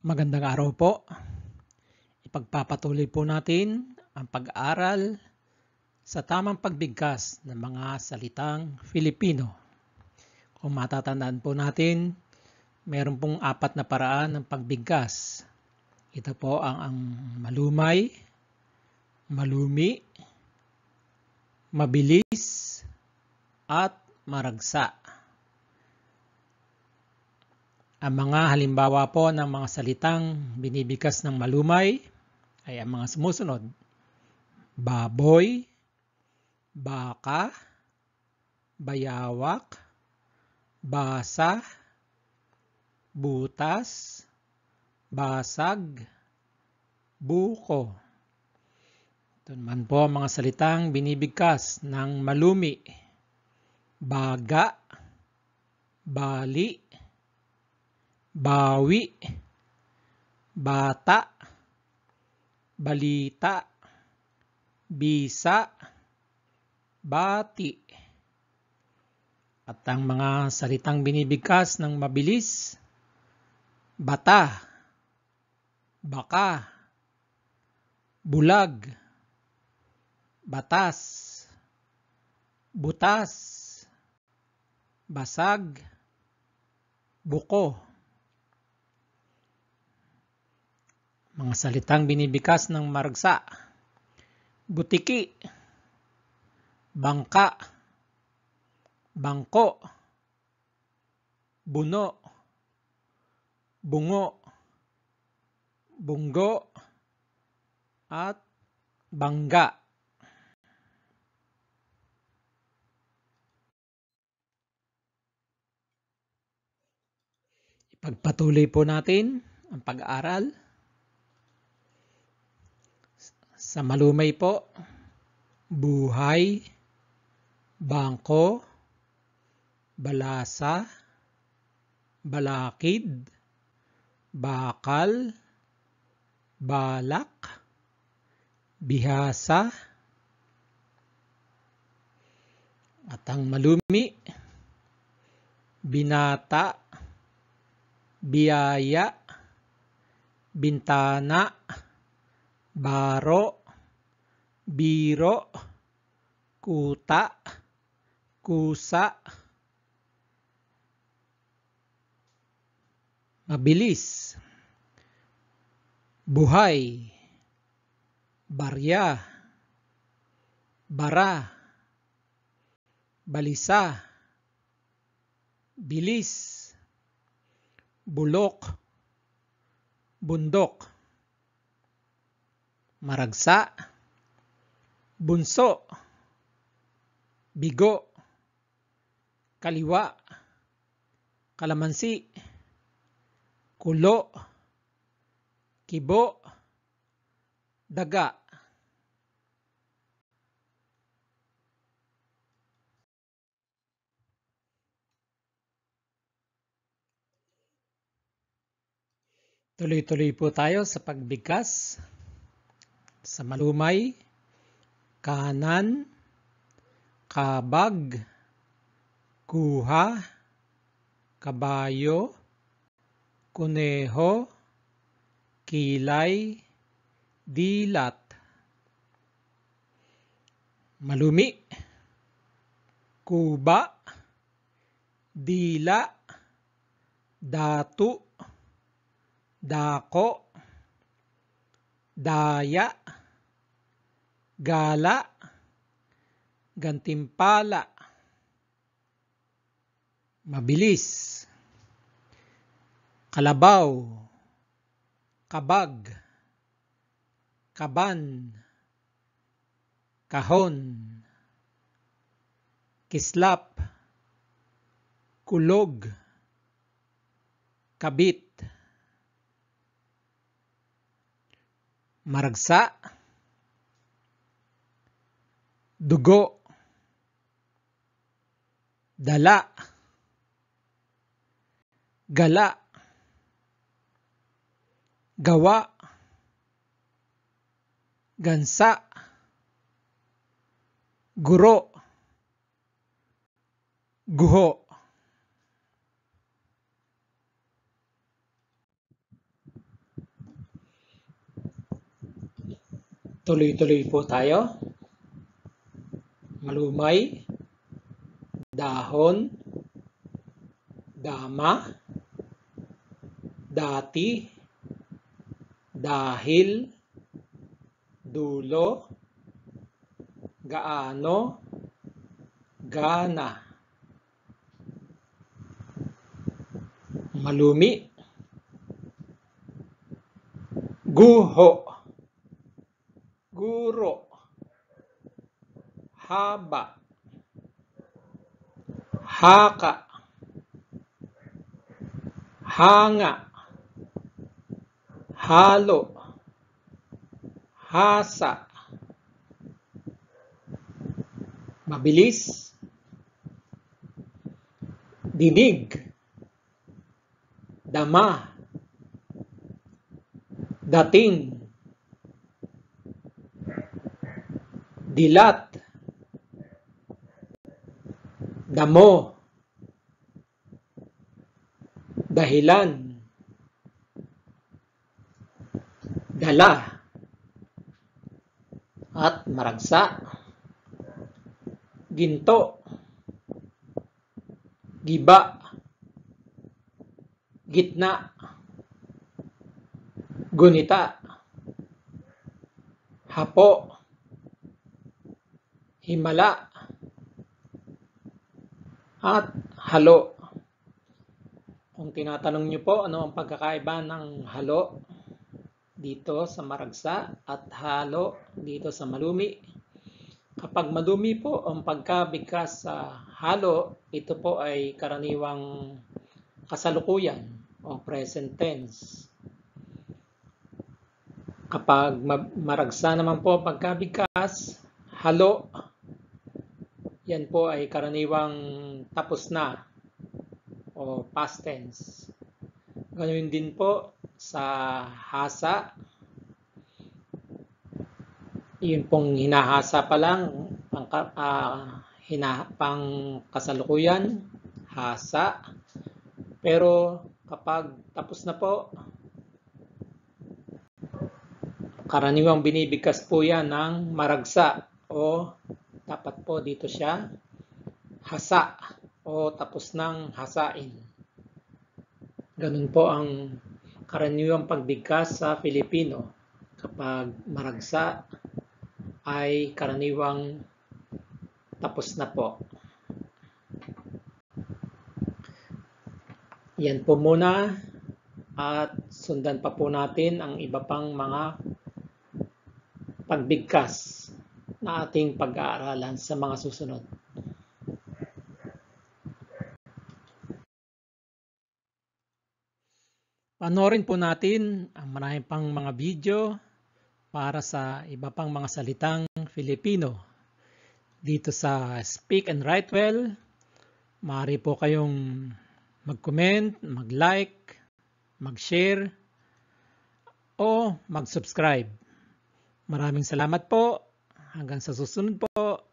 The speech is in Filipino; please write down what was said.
Magandang araw po. Ipagpapatuloy po natin ang pag-aaral sa tamang pagbigkas ng mga salitang Filipino. Kung matatandaan po natin, meron pong 4 na paraan ng pagbigkas. Ito po ang malumay, malumi, mabilis, at maragsa. Ang mga halimbawa po ng mga salitang binibigkas ng malumay ay ang mga sumusunod: baboy, baka, bayawak, basa, butas, basag, buko. Ito naman po ang mga salitang binibigkas ng malumi: baga, bali, bawi, bata, balita, bisa, bati. At ang mga salitang binibigkas ng mabilis: bata, baka, bulag, batas, butas, basag, buko. Mga salitang binibigkas ng maragsa: butiki, bangka, bangko, buno, bungo, bunggo, at bangga. Ipagpatuloy po natin ang pag-aaral. Sa malumay po: buhay, bangko, balasa, balakid, bakal, balak, bihasa. At ang malumi: binata, biyaya, bintana, baro, biro, kuta, kusa. Mabilis: buhay, barya, bara, balisa, bilis, bulok, bundok. Maragsa: bunso, bigo, kaliwa, kalamansi, kulo, kibo, daga. Tuloy-tuloy po tayo sa pagbigkas. Sa malumay: kanan, kabag, kuha, kabayo, kuneho, kilay, dilat. Malumi: kuba, dila, datu, dako, daya, gala, gantimpala. Mabilis: kalabaw, kabag, kaban, kahon, kislap, kulog, kabit. Maragsa: dugo, dala, gala, gawa, gansa, guro, guho. Tuloy-tuloy po tayo. Malumay, dahon, dama, dati, dahil, dulo, gaano, gana. Malumi, guho, guro, haba, haka, hanga, halo, hasa, mabilis, dinig, dama, dating, dilat, damo, dahilan, dala, at maragsa, ginto, giba, gitna, gunita, hapo, himala, at halo. Kung tinatanong niyo po ano ang pagkakaiba ng halo dito sa maragsa at halo dito sa malumi. Kapag malumi po ang pagkabigkas sa halo, ito po ay karaniwang kasalukuyan o present tense. Kapag maragsa naman po ang pagkabigkas, halo, yan po ay karaniwang tapos na o past tense. Ganoon din po sa hasa. Yun pong hinahasa pa lang, pang kasalukuyan, hasa. Pero kapag tapos na po, karaniwang binibigkas po yan ng maragsa o dapat po dito siya hasa o tapos ng hasain. Ganun po ang karaniwang pagbigkas sa Filipino. Kapag maragsa ay karaniwang tapos na po. Yan po muna at sundan pa po natin ang iba pang mga pagbigkas na ating pag-aaralan sa mga susunod. Panoorin po natin ang marami pang mga video para sa iba pang mga salitang Filipino. Dito sa Speak and Write Well, maaari po kayong mag-comment, mag-like, mag-share, o mag-subscribe. Maraming salamat po. Hanggang sa susunod po.